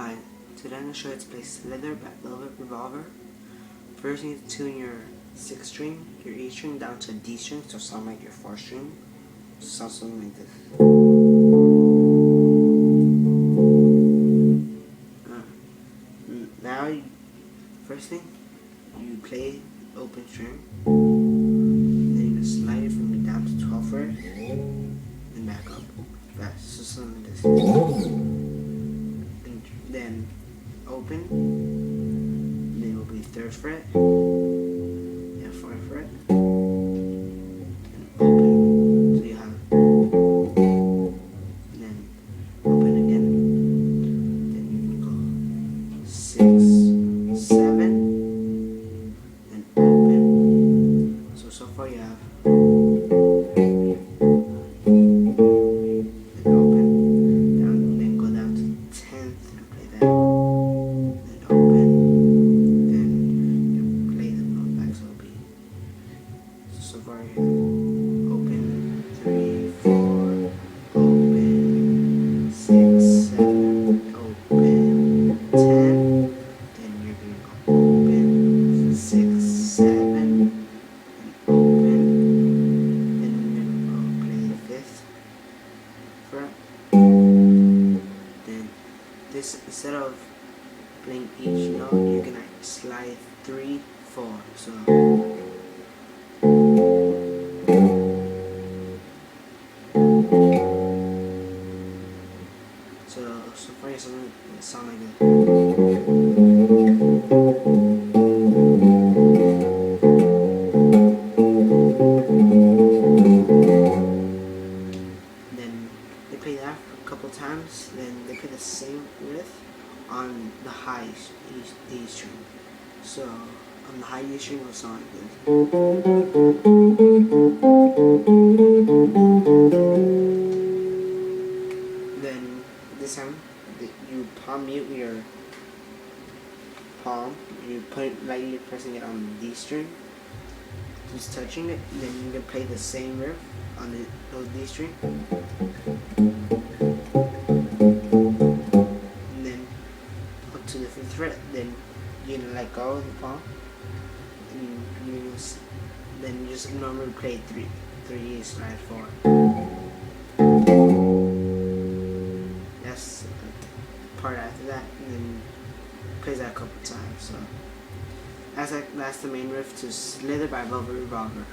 Hi, today I'm going to show you how to play Slither by Velvet Revolver. First you need to tune your 6th string, your E string down to D string, so sound like your 4th string. So sound something like this. Now, first thing, you play open string, then you just slide it from the down to 12th fret, and back up. Fast, so something like this. And then open, then it will be 3rd fret, and 4th fret, and open, so you have, and then open again, then you can go 6, 7, and open, so far you have, and open, then go down to 10th and play that, then open, then you play the note back, so it'll be, so far you have open 3, 4, open 6, 7, open 10, then you're gonna go open 6, 7, and open, then you're gonna go play the 5th fret. Then this, instead of playing each note, you're gonna slide 3, 4. So far it sound like this. Then they play that a couple times, then they play the same riff on the high D string. So on the high D string it will sound like this. Then this time you palm mute your palm, you put it lightly pressing it on the D string, just touching it, and then you can play the same riff on the D string, and then up to the 5th fret. Then you're gonna let go of the palm, and then you just normally play 3 slide 4. That's the part after that, and then plays that a couple times. So that's the main riff to Slither by Velvet Revolver.